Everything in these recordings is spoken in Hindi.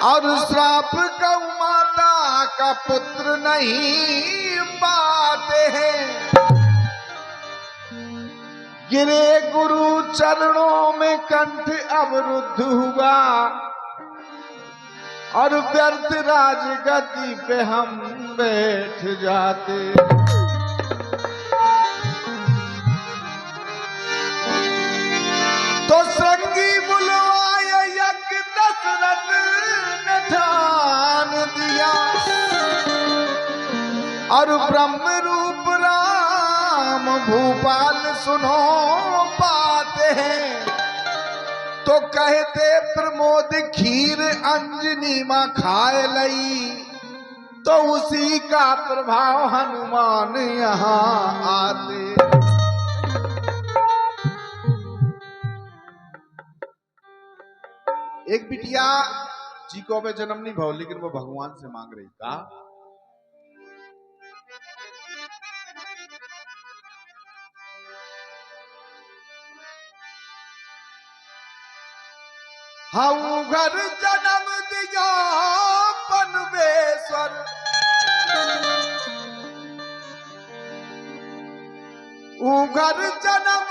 और श्राप गौ माता का पुत्र नहीं पाते हैं। गिरे गुरु चरणों में कंठ अवरुद्ध हुआ और व्यर्थ राज गद्दी पे हम बैठ जाते। तो संगी बुलवाए यज्ञ दशरथ ने ठान दिया और ब्रह्म रूप राम भूपाल सुनो पाते हैं। तो कहते प्रमोद खीर अंजनी मां खाए लई, तो उसी का प्रभाव हनुमान यहाँ आते। एक बिटिया जी को अब जन्म नहीं भाव, लेकिन वो भगवान से मांग रही था, हाउ घर जन्म दिया पनवेश्वर, घर जन्म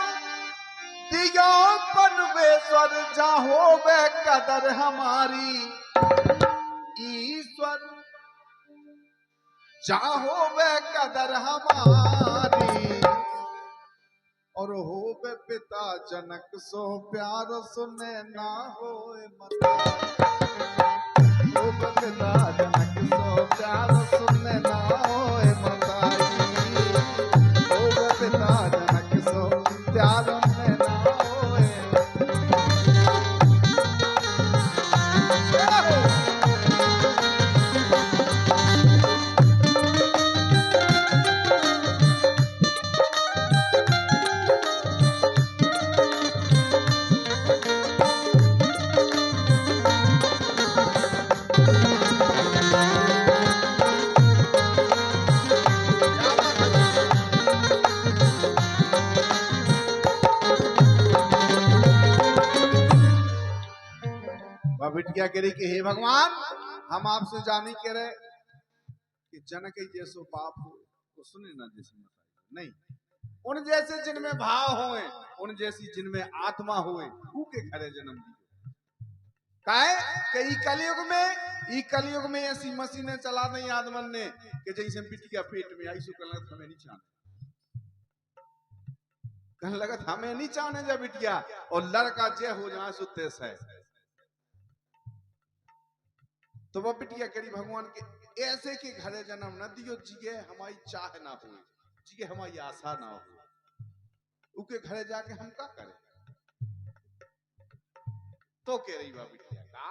दिया पनवेश्वर, जाहो वे कदर हमारी ईश्वर, जाहो वे कदर हमारी। और हो बे पिता जनक सो प्यार सुने ना होए मता, हो बे पिता जनक सो प्यार सुने ना होए मता, हो बे पिता जनक सो प्यार सुने ना होए। बिटिया कह रही कि हे भगवान, हम आपसे जाने कह रहे कि जनक जैसो बाप हो तो सुने ना जैसे नहीं, उन जैसे जिनमें भाव होए, उन जैसी जिनमें आत्मा होए, उनके घरे जन्म दिए। काहे कि ई कलयुग में ऐसी मशीनें चला दी आदमन ने कि जैसे बिटिया पेट में आई सो कहने हमें नहीं चाहने, कहने लगा हमें नहीं चाहने जब बिटिया, और लड़का जय हो जाए सो तेस है। तो वो बिटिया करी भगवान के ऐसे के घरे जन्म न दियो जिगे हमारी चाह ना हो, जिगे हमारी आशा ना हो, उके घरे जाके हम क्या करें। तो कह रही वह बिटिया का,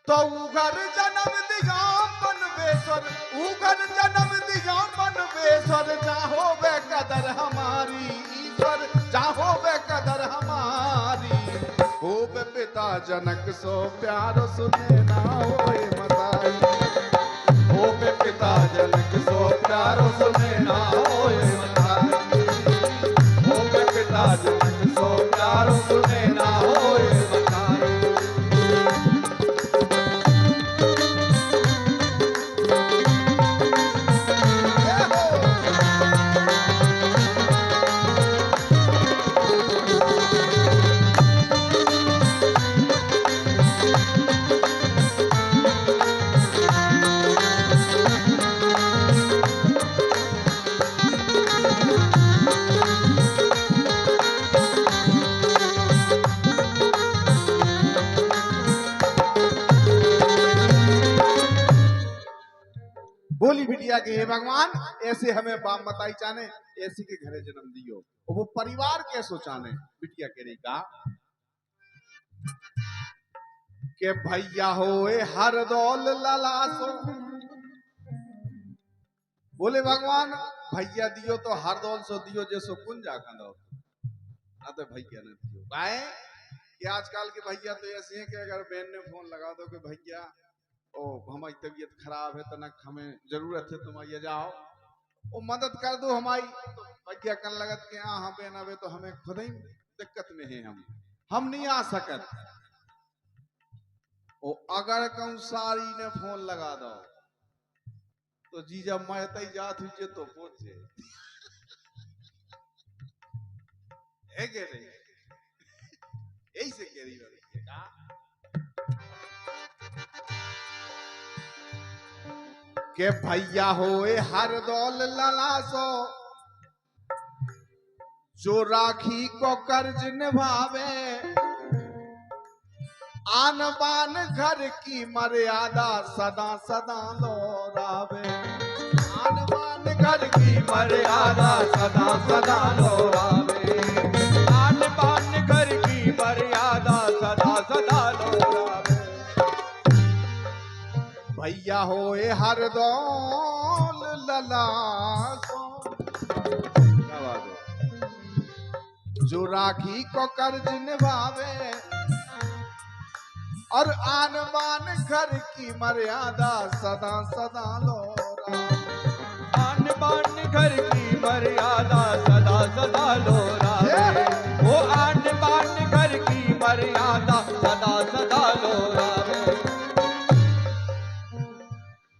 तो उगर जन्म दिया पनवेश्वर, उगर जन्म दिया पनवेश्वर, जाहो वे कदर हमारी ईश्वर, जाहो वे कदर हमारी। हो बे पिता जनक सो प्यार सुने ना होए मताई, हो बे पिता जनक सो प्यार सुने ना होए मताई, हो बे पिता जनक सो प्यार सुने ना होए मताई। बोली बिटिया के हे भगवान, ऐसे हमें बाप बताई चाने, ऐसी के घरे जन्म दियो, और वो परिवार कैसो चाने। बिटिया कह रही का के भैया होए हरदौल ललासो, बोले भगवान भैया दियो तो हरदौल सो दियो जैसो कुंजा खंडो, ना तो भैया ने दियो। काहे कि आजकल के भैया तो ऐसे हैं कि अगर बहन ने फोन लगा दो कि भैया ओ हमारी तबीयत खराब है, तनक हमें जरूरत है, तुम आइए जाओ वो मदद कर दो हमारी। तो भैया कन लगत के हाँ बहन अबे तो हमें खुद ही दिक्कत में है, हम नहीं आ सकत। और अगर कंसारी ने फोन लगा दो तो जीजा मैं तई जात हुई तो पहुंचे है के नहीं यही से कह रही है के भैया होए हर दौल ललासो जो राखी को कर्ज निभावे आन बान घर की मर्यादा सदा सदा लोरावे आन बान घर की मर्यादा सदा सदा लोरावे आन बान घर की मर्यादा सदा सदा लोरावे भैया होए हर दौल ललासो जो राखी को कर्ज निभावे और आन बान घर की मर्यादा सदा सदा लोरा आन बान घर की मर्यादा सदा सदा लोरावे वो आन बान घर की मर्यादा सदा सदा लोरावे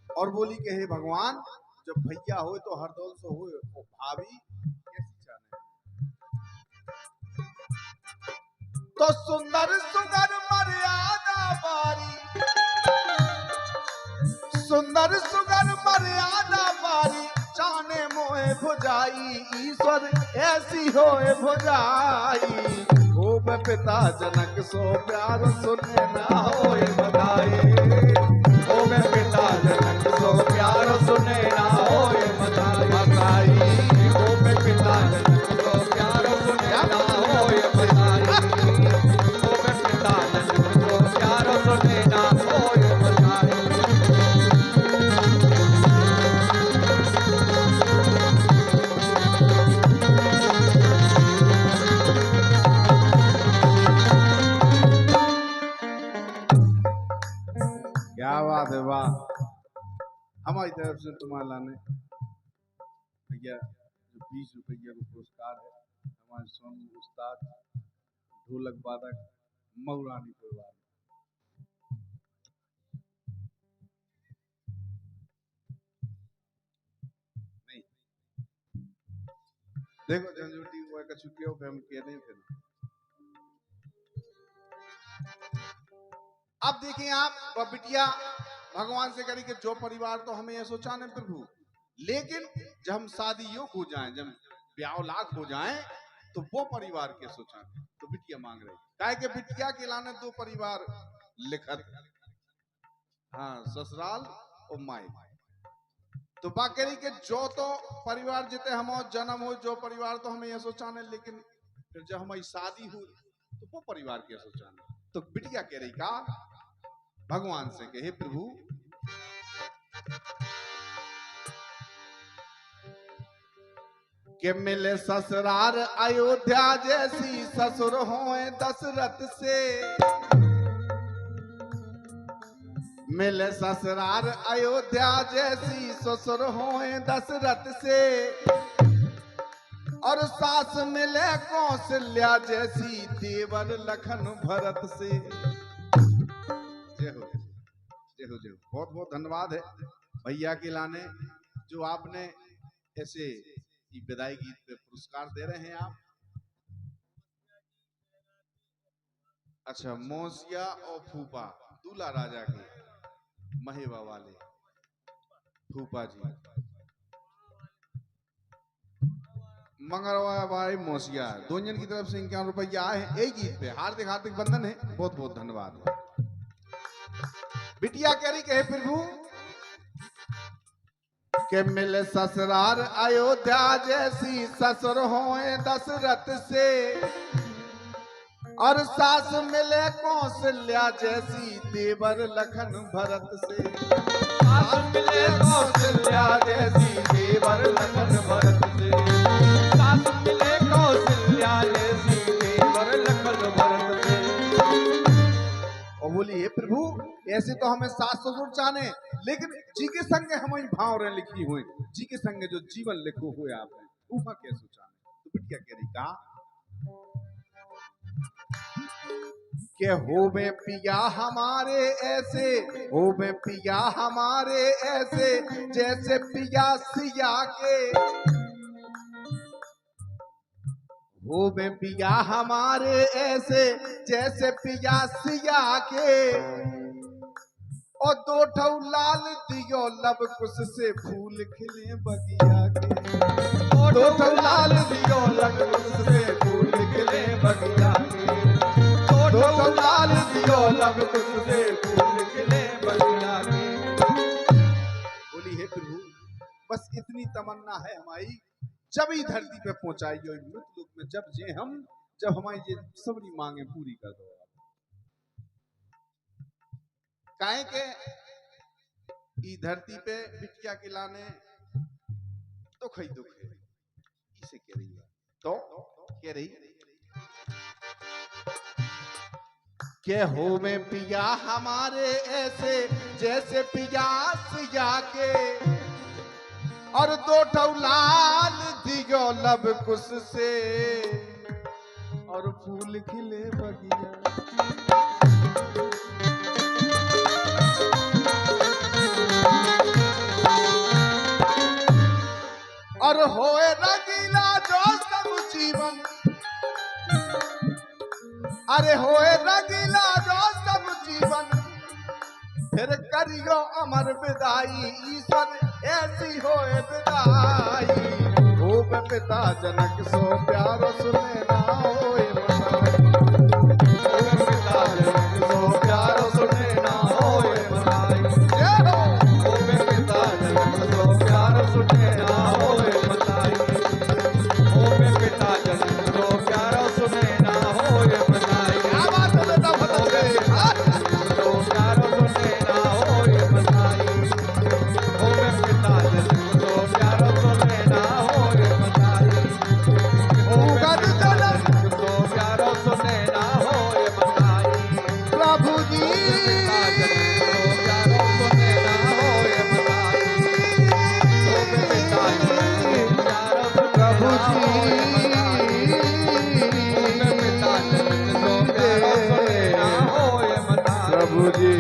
और बोली के हे भगवान जब भैया हो तो हर दौल से हो और भाभी कैसी जाने तो सुंदर सुंदर मर्यादा बारी सुंदर सुंदर मर्यादा बारी चाने मोहे भुजाई ईश्वर ऐसी होए भुजाई हो पिता जनक सो प्यार सुने ना होए बधाई ओ मैं पिता जनक सो प्यार सुने ना होए बधाई ओ मैं पिता जनक सो प्यार सुने ना होए बधाई ओ मैं पिता जनक सो प्यार सुने ना होए बधाई क्या बात है वाह हमारी तरफ से तुम्हारे लाने भैया जो 20 रुपये का पुरस्कार है हमारे सोनू उस्ताद ढोलक वादक मऊरानी परिवार नहीं देखो झंझोटी हुआ का छुट्टी हो हम कह रहे थे अब देखिए आप बिटिया भगवान से करी कि जो परिवार तो हमें ये सोचा नहीं प्रभु लेकिन जब हम शादी योग हो जाएं जब ब्याह लाख हो जाएं तो वो परिवार के सोचा तो बिटिया मांग रही काहे कि बिटिया के लाने दो परिवार लिखत हाँ ससुराल और माई तो बाकी के जो तो परिवार जिते हम जन्म हो जो परिवार तो हमें ये सोचा नहीं लेकिन फिर जब हमारी शादी हुई तो वो परिवार के सोचा नहीं तो बिटिया कह रही का भगवान से कहे प्रभु के मिले ससुरार अयोध्या जैसी ससुर होए दशरथ से मिले ससुरार अयोध्या जैसी ससुर होए दशरथ से और सास मिले कौशल्या जैसी देवर लखन भरत से जय हो जय हो जय हो बहुत बहुत धन्यवाद है भैया के लाने जो आपने ऐसे विदाई गीत पे पुरस्कार दे रहे हैं आप अच्छा मौसिया और फूफा दूल्हा राजा के महेवा वाले फूफा जी मंगलवार भाई मौसिया दोनों की तरफ से 51 रुपया आए हैं एक गीत पे हार्दिक हार्दिक बंधन है बहुत बहुत धन्यवाद बिटिया कह रही कहे प्रभु के मिले ससुरार अयोध्या जैसी ससुर होए दशरथ से और सास मिले कौशल्या जैसी देवर लखन भरत से सास मिले कौशल्या जैसी देवर लखन भरत से सास मिले कौशल्या जैसी देवर लखन भरत से और बोली हे प्रभु ऐसे तो हमें सास ससुर चाहे लेकिन जी के संग हमारी भाव रहे लिखी हुई जी के संग जो जीवन लिखो हुए आपने ऊहा कैसे चाहे तो बिटिया कह रही का के हो में पिया हमारे ऐसे, हो में पिया हमारे ऐसे, जैसे पिया सिया के। हो में पिया हमारे ऐसे, जैसे पिया सिया के। और दो ठौ लाल दियो लब कुश से फूल खिले बगिया के। दो ठौ लाल दियो लब कुश से फूल खिले बगिया के। दो ठौ लाल दियो लब कुश से फूल खिले बगिया के। बोली हे प्रभु, बस इतनी तमन्ना है हमारी, जब ही धरती पे पहुंचाइयो मृत्यु में, जब हमारी ये सबरी मांगे पूरी कर दो। काहे के ई धरती पे बिटिया के लाने तो खई दुख है, इसे कह रही है। तो कह रही के हो में पिया हमारे ऐसे, जैसे पिया सिया के। और दो ठौ लाल दियो लब कुश से, और फूल खिले बगिया। और होए रंगीला जो सब जीवन, अरे होए रंगीला जो सब जीवन, फिर करियो अमर विदाई, ईश्वर ऐसी होए विदाई। हो में पिता जनक सो प्यारो सुने ना होए मनाई। हो में पिता जनक सो प्यारो सुने ना होए मनाई। हो में पिता जनक सो प्यारो सुने ना होए मनाई। हो में पिता जनक सो प्यारो सुने ना होए मनाई। क्या बात है बेटा, बता दे। सो प्यारो सुने ना होए मनाई। हो में पिता जनक सो प्यारो सुने ना होए मनाई। हो में पिता जनक सो प्यारो सुने ना होए मनाई। प्रभु जी प्रभु जी